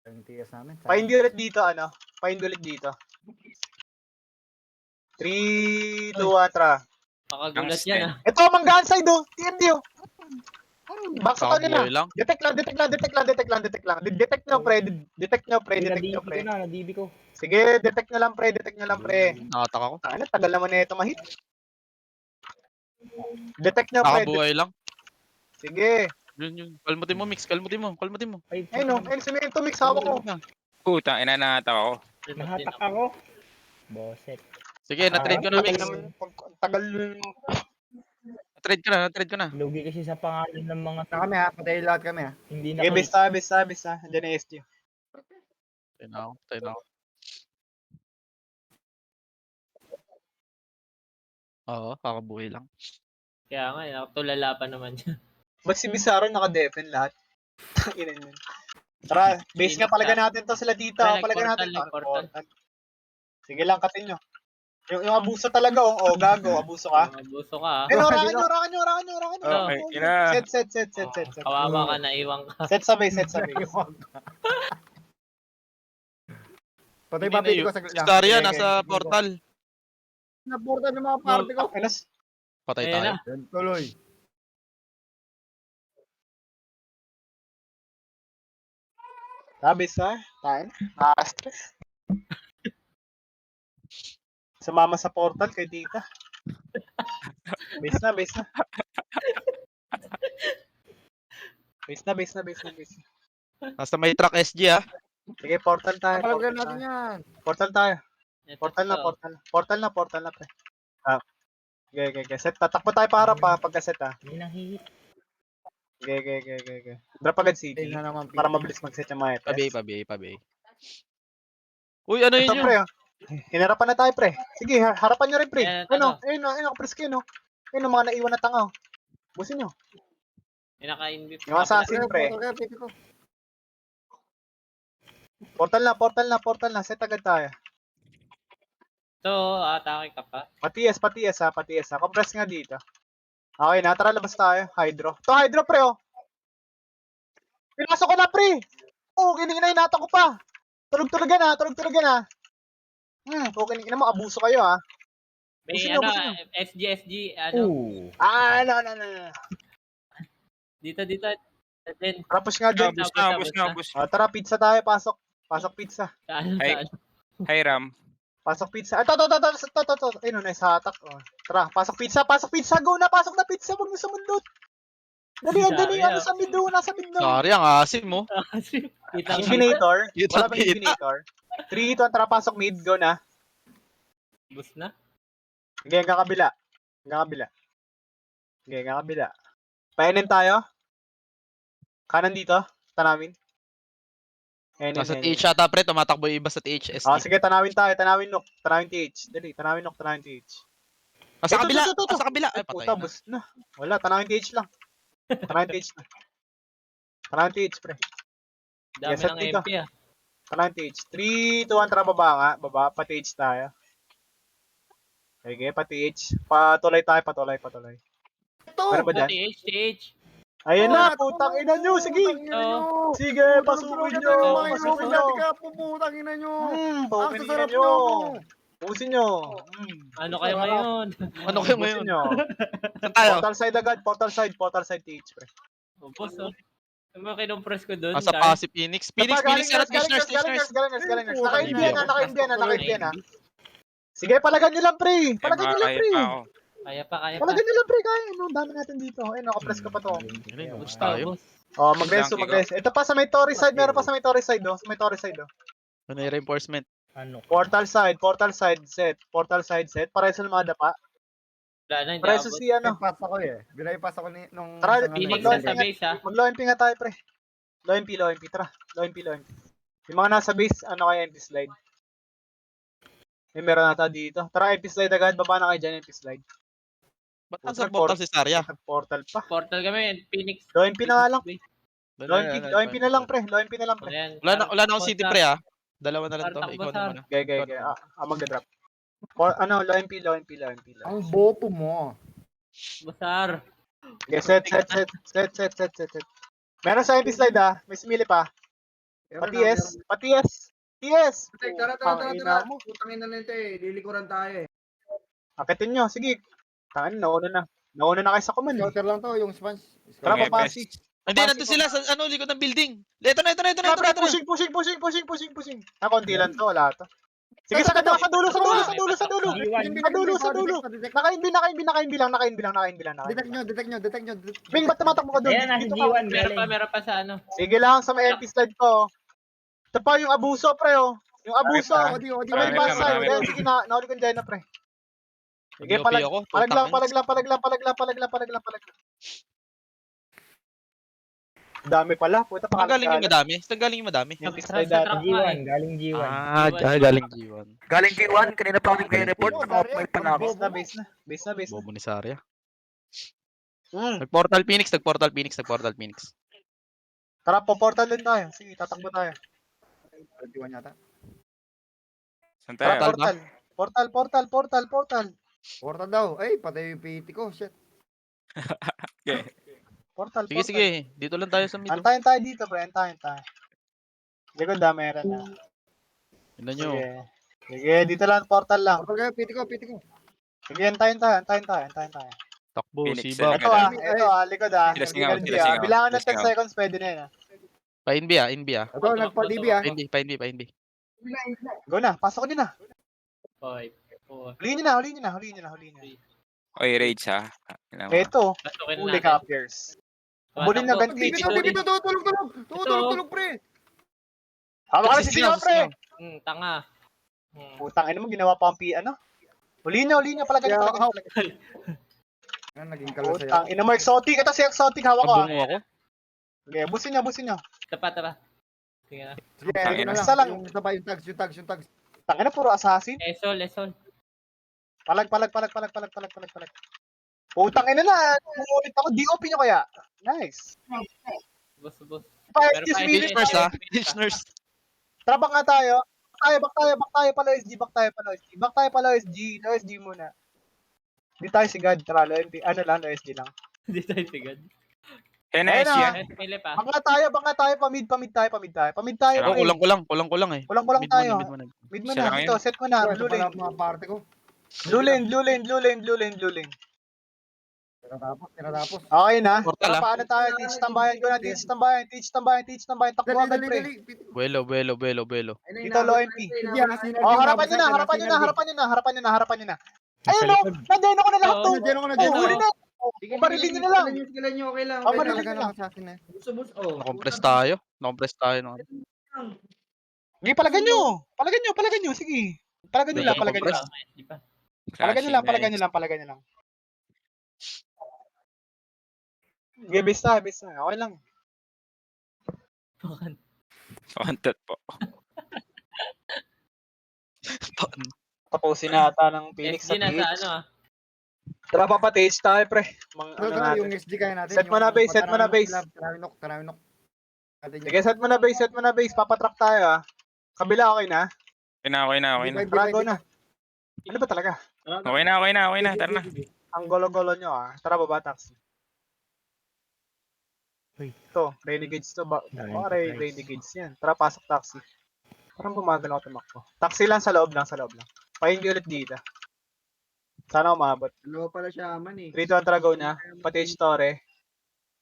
Ang tigas namin. Paindi ulit dito, ano? Paindi ulit dito. 3, 2, 1, tara. Pakagulat yan ah. Ito, manggaan side, oh. TND, oh. Baksa ka na. Kakabuhay lang. Detect lang. Detect nyo, pre. Nadibi ko. Sige, detect nyo lang, pre. Nakatak ako. Ano, tagal naman na ito mahit. Detect nyo, pre. Nakabuhay lang. Sige. Yun. Kalmutin mo, Mix. Kalmutin mo. Ay, Ayun, ayun, sumingin to, mix. Hawak ko. Puta, inanata ako. nahatak ako. Boset. Sige, na-trade ko na, Mix. Tagal. Na-trade ko na. Lugi kasi sa pangalan ng mga Na kami ha. Patay lahat kami ha. hindi na Okay, besta. Andiyan na SG. Tayo na ako. Oo, kakabuhay lang. Kaya nga, tulala pa naman siya. Ba't si Bizarro naka-defen lahat? Ilan yun. Tara, base nga palaga natin to sila dito. Ay, Palaga natin. nag-portal. Sige lang, katin nyo. Yung abuso talaga, oh, gago, abuso ka. Abuso ka ah. Eh, no, rakan nyo. Okay, ina. Set. Kawawa ka na, iwang ka. Set sabay. Patay ba Bite ko sa lang. Staria, Okay, nasa okay. portal. Na portal yung mga party ko. Anas, Patay Ayan tayo. na. Yan, tuloy. sabis ha? Tayo. Nakaka-stress. Sumama sa portal kay tita. Base na. Base na. Nasa may truck SG ah. Sige, portal tayo. Palagan natin yan. Portal tayo. Ito, Portal ito. na. Portal na, pre. Okay. Set. Tatakbo tayo para pagka-set, ha. Hindi nang hihit. Okay. Drop agad Patay CD. na naman. Para mabilis mag-set yung mga test. Pabay. Uy, ano Ito, yun yun? pre, oh. Hinarapan na tayo, pre. Sige, harapan nyo rin, pre. Ayan, Ayun, press kayo, no. Ayun, mga naiwan na tanga, oh. Busin nyo. Pinaka-invip. Yung assassin, pre. Portal na. Set agad tayo. Ito, atake ka pa. Patias ha. Compress nga dito. Okay na, tara labas tayo. Hydro. To hydro pre oh. Pinasok ko na pre. Oo, kininginay-nata ko pa. Tulog-tulogan ha. Okay, mo, abuso kayo ha. May Pusin nyo, ano, pusin nyo. SG, ano. Ooh. No. Dito. Then, Tapos nga dyan. Ubus na. Tara, pizza tayo. Pasok pizza. saan? Hi, Ram. Pasok pizza. Ito. Ayun, nasa hatak. Oh. Tara, pasok pizza. Go na, pasok na pizza. Huwag nyo sumundot. Dali, Dami, ano sa mid do, nasa mid do. Sorry, ang asim mo. Kita Infinitator. Kita, Wala ba kita. Infinitator? 3, 2, tara, pasok mid. Go na. Bus na. Okay, hanggang kabila. Painin tayo. Kanan dito. Tanawin. Nasa TH ata pre, tumatakbo yung iba sa TH. Sige, tanawin tayo. Tanawin Nook. Tanawin TH. Dali, tanawin Nook. Tanawin TH. Sa Ito, kabila, ito. sa kabila. Ay, patay Puta, na. bus na. Wala, tanawin TH lang. Tanawin TH, pre. Dami Yes, ng dito. MP ah. Tanawin TH. 3, 2, 1, tara baba nga. Baba, pa-TH tayo. Sige, pa-TH. Patuloy tayo. Ito! Ano ba dyan? TH. Ayun na, putang ina nyo. Sige. Sige, pasukin nyo. Pasukin nyo. Putang ina nyo. Ang Pasukin sasarap nyo. nyo. Pusin nyo. Ano kayo ngayon? Ano kayo Pusin ngayon? nyo. Saan tayo? Portal side agad. Portal side TH, pre. Boss oh. Ano ba kinompress ko doon? Nasa passive Phoenix. Phoenix, Galing nurse. Naka-imbian na. Sige, palagan nyo lang, pre. Palagan nyo lang, pre. Kaya pa. Palagan nyo lang, pre. Kaya, ano, dami natin dito. Ayun, nakapress ka pa to. Gusto tayo. Boss. Oh, mag-resto. Ito pa sa may Torres side. Meron pa sa may Torres side, oh. Sa may Torres side, oh. Ano yung reinforcement? Ano? Portal side set. Pareso ng mga dapa. Wala na, hindi Pareso abot. si, ano. Binaypas ako eh. Binaypas ako nung... Tara, isang ano Phoenix eh. sa base ah. Mag-low MP nga tayo, pre. Low MP. Tara, low MP. Yung mga nasa base, ano kaya MP slide? Meron nata dito. Tara, MP slide agad. Baba na kayo dyan, MP slide. Ba't nasa portal si Sarya? Portal pa. Portal kami, Phoenix. Low MP na nga lang. Low MP na lang, pre. Ayan. Wala na akong city pre ah. Dalawa na lang to. Takbo, Ikaw Sar. naman. Gay. Mag-drop. Low MP. Ang boto mo. Basar. Okay, set. Meron sa MP slide ah. May simili pa. Patias. Tara. Putangin na nito eh. Lilikuran tayo eh. Akitin nyo. Sige. Tangin, nauna na. Nauna na kayo sa command. Scouter lang to, yung sponge. Tara, Okay, papasi. Hindi, nandun sila sa likod ng building. Ito na. Tara, pre, pushing. Konti lang to, wala to. Sige, sa dulo. Sa dulo. Naka-inbi lang. Detect nyo. Bing, ba't tumatakbo ka doon? Ayan, nasa Dito G1 ka. Meron pa sa ano. Sige lang, sa may MP slide ko. Ito pa yung abuso, pre, oh. Yung abuso. Odi. Sa may Marami bus pa, side. marami Ayan, pa. sige, nahuli ko dyan na, pre. Sige, Nag-OP ako. palag lang. Dami pala. Puta pa. Saan galing yung madami? MP Sa slide truck dati. pa G1, galing G1. Galing G1. Galing G1, kanina pa ako nag-report. Naka-off-mic pa na ako. Base na. Bobo ni Sarya. Hmm. Nag-portal Phoenix. Tara, po-portal din tayo. Sige, tatakbo tayo. 21 yata. Saan Tara, tayo? portal. Portal daw. Ay, patay yung PT ko. Shit. Portal. Sige. Dito lang tayo sa middle. Antayin tayo dito, pre. Antayin tayo. Likod na, meron na. Tignan nyo. Sige, dito lang, portal lang. Portal kayo, PT ko. Sige, antayin tayo. Takbo, Phoenix, Siba. Ito likod ah. Sila singaw, Energy, sila ah. singaw. Bilangan ng Sila 10 singaw. seconds, pwede na yun ah. Pa-inbi. Ito, nagpa-DB ah. Pa-inbi. Go na, pasok din na. 5, 4. Huliin nyo na. Oy, rage ha. Ito, Pasukin huli natin. captures. Bulin na ganti. Dito, tulog, pre. Hawak ka na si Singaw, pre. Tanga. Putang ina mo, ginawa pa ang ano? Huliin nyo, pala ganito. Naging kala sa'yo. Putang ina mo, exotic. Ito si exotic, hawak ko ah. Kabungo ako. Okay, busin nyo. Tara. Sige na. Sige, ito na Isa lang. lang. Yung tags. Tang ina, puro assassin. Esol. Palag. Putang ina na, umulit ako. DOP nyo kaya. Nice. Boss. Fire Pero this fire minute. this Nurse. Trabak nga tayo. back tayo pala SG, back tayo pala SG, low SG muna. Hindi tayo si God, tara, low SG lang. Hindi tayo sigad. Kaya na Ayun SG na. yan. Philip ah. Baka tayo, pamid tayo. Oh, kulang eh. Kulang Mid tayo. mid mo na. Mid mo Isa na, lang dito, yun. set mo na, Ito blue pala lane. mga party ko. Blue lane. Tinatapos. Okay na. Portal, Tara, ah. paano tayo? Teach tambayan ko na. Teach tambayan. Takbo Dali, agad, dali, pre. dali. Buelo. Dito, low MP. Hindi, synergy Oh, na, harapan nyo na. Ayun, no. Nandiyan ako na lahat to. Nandiyan ako, Oh, nandiyan huli ako. na. Barilin nyo na lang. Oh, Okay, barilin talaga nyo lang. naman sa akin eh. Nakompress tayo. No. Sige, palagan nyo. Sige. Palagan nyo lang. Di pa. Palagan nyo lang. Sige, base na. Okay lang. Content po. Tapusin na ata ng Phoenix SG na sa ano ah. Tara, papatage tayo, pre. Ito, yung SG kaya natin. Set mo na base. Tarawinok. Sige, set mo na base. Papatrack tayo, ah. Kabila, okay na? Okay na. Tara, go na. Ano ba talaga? Okay na. Tara na. Ang golo-golo nyo, ah. Tara, baba, taxi. Ito, renegades to. Renegades yan. Tara, pasok taxi. Parang bumagal ako tumakbo. Taxi lang sa loob lang. Pahingi ulit dito. Sana umabot. Dalawa pala siya aman eh. 3-2 ang Trago na. Patage Torre.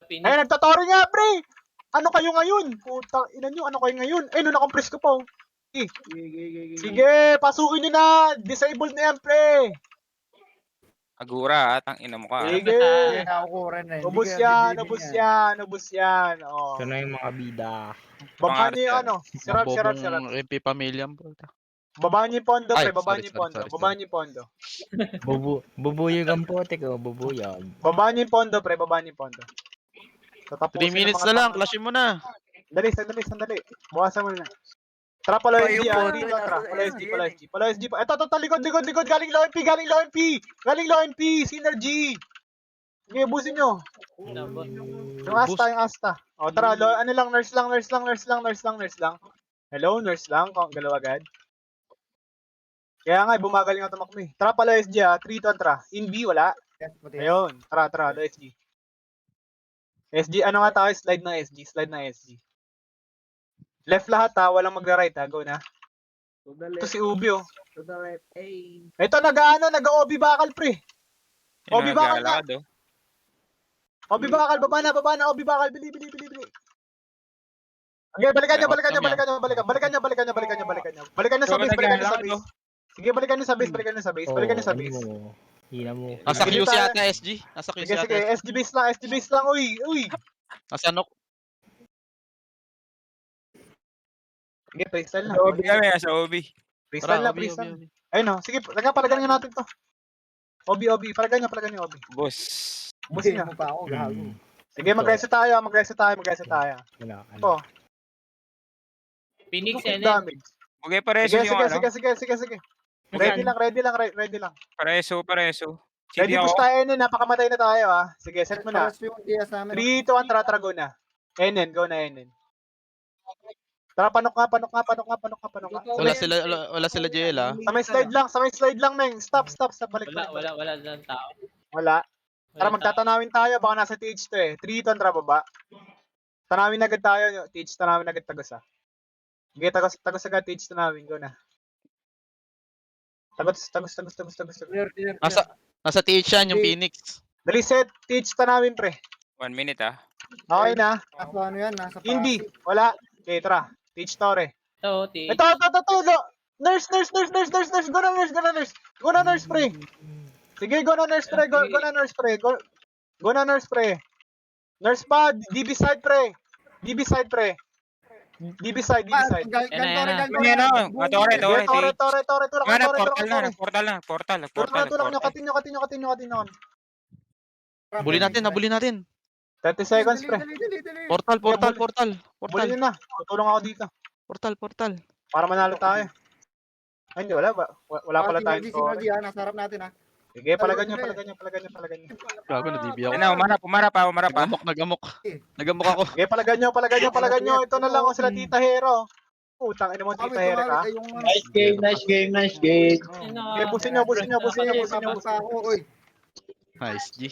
Phoenix. Ay, nagtatore nga, pre! Ano kayo ngayon? Puta, ina nyo, ano kayo ngayon? Ay, na-compress ko pa, oh. Sige, pasukin nyo na! Disabled na yan, pre! Agura at ang ina mo ka. Sige! Hindi nakukuran na. Ubus yan. Oh. Ito na yung mga bida. Baba nyo yung ano. Sirap. Bobong MP pamilya mo. Baba nyo yung pondo, Ay, pre. Baba sorry, nyo yung pondo. sorry. Baba nyo yung pondo. Bubuyog ang pote ko, bubuyog. Baba nyo yung pondo, pre. Baba nyo yung pondo. 3 minutes na lang, clashin mo na. Sandali. Buwasan mo na. Tara, pala SG, ah. Dito, tara. Pala SG. Ito, likod. Galing low MP. Synergy. Sige, ubusin nyo. Yung asta. O, tara. Ano lang, nurse lang. Hello, nurse lang. Galaw agad. Kaya nga, bumagal nga tumakbo eh. Tara, pala SG, ah. 3-2, tara. In B, wala. Ayun. Tara. Low SG. SG, ano nga tayo? Slide na SG. Left lahat ha, walang magra-right ha. Go na. Ito si Ubi oh. Ito nag-OB bakal pre. Obi bakal na. Naglalakad, oh. OB bakal, baba na, OB bakal. Bili. Okay, balikan nyo. Balikan nyo sa base. Sige, balikan nyo sa base. Hina mo. Nasa Sige, QC tayo. ata SG. Nasa QC Sige, ata. SG base lang. Uy. Nasa Nok. Sige, freestyle na. Sa OB. Freestyle. Ayun oh, sige, palagan nyo natin to. OB, palagan nyo OB. Boss. Busin na. mo pa ako, gago. Sige, mag-reset tayo. Wala. Ito. Phoenix Quick NN. damage. Okay, pareso yung ano. Sige. Ready lang. Pareso. Ready Sige push ako. tayo, NN, napakamatay na tayo ah. Sige, set mo na. Paras yung DS namin. 3, 2, 1, tara, go na. NN, go na NN. Tara, panok nga. Wala sila JL ah. Sa may slide lang, meng. Stop, balik. Wala lang tao. Wala. Tara, Wala tao. magtatanawin tayo, baka nasa TH to eh. 3, 2, 1, tara, baba. Tanawin agad tayo, TH, tanawin agad tagos ah. Sige, tagos agad, TH, tanawin, go na. Tagos. Nasa TH yan, yung Phoenix. Dali set, TH, tanawin pre. 1 minute ah. Okay na. Nasa ano yan, nasa Hindi, wala. Okay, tara. TH Torre. Ito, T. Ito. Nurse. Go na nurse pre. Sige, go na nurse pre. Go na nurse pre. Nurse pa, DB side pre. DB side. Yan na. Tore. Portal na. Continue. Bully natin. 30 seconds pre. Portal. Bulin na. Tutulong ako dito. Portal. Para manalo tayo. Ay, hindi, wala ba? Wala pala tayong score. Synergy ha, nasa harap natin ha. Sige, palagan nyo. Gago na DB ako. Yan na, umarap pa. Nagamok ako. Sige, palagan nyo. Ito na lang, sila Tita Hero. Putang ina mo, Kami Tita Ere ka. tumawag, yung Nice game, nice game, nice game. Okay, busin nyo. Babasa ako, oy. Nice, G.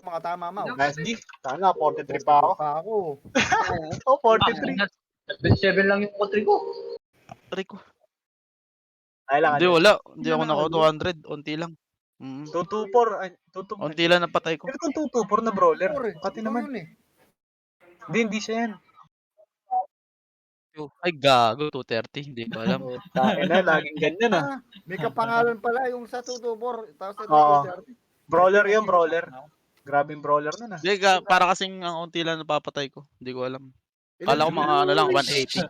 Mga tama ma. Nice G. Tanga, 43 pa ako. Pa ako. Oh, 43. 7 lang yung kotri ko. Try ko. Ay lang. Hindi, wala. Hindi ako naka 200. Unti lang. 224. Ay, 224. Unti lang napatay ko. Pero kung 224 na brawler. Sorry. Pati Ikaw naman. yun eh. Hindi siya yan. Ay, gago. 230. Hindi ko alam. Tangin na, laging ganyan ah. May kapangalan pala yung sa 224. Tapos ito Oo. 230. Brawler yan, brawler. Grabing brawler nun ah. Hindi, para kasing ang unti lang napapatay ko. Hindi ko alam. Kala ko mga ano lang, 180.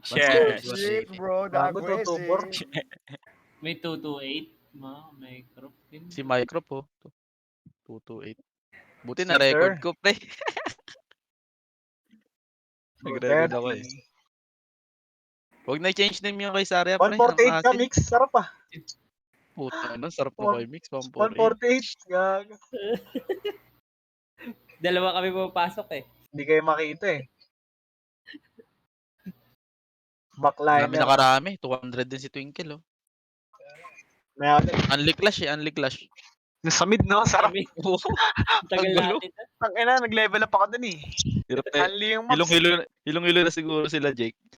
Shit. Shit, bro. Gago, Dagwes 224. May 228. May group din. Si Micro po. 228. Buti na Sir. record ko, pre. Nagre-record ako eh. 230. Huwag na i-change name yung kay Saria, pre. 148 ka, Ang asin. mix. Sarap ah. Puta na, sarap na kay Mix. 148. 148. Gago. Dalawa kami pumapasok eh. Hindi kayo makita eh. Marami Backliner. nakarami. 200 din si Twinkle, oh. May Unlicklash eh, unlicklash. Sa mid, no? Sarap. Kami, Oo. tagal Ang gulo. natin. Tang ina, nag-level up ako dun eh. Hirap na. Only yung maps. Hilong-hilo na siguro sila, Jake.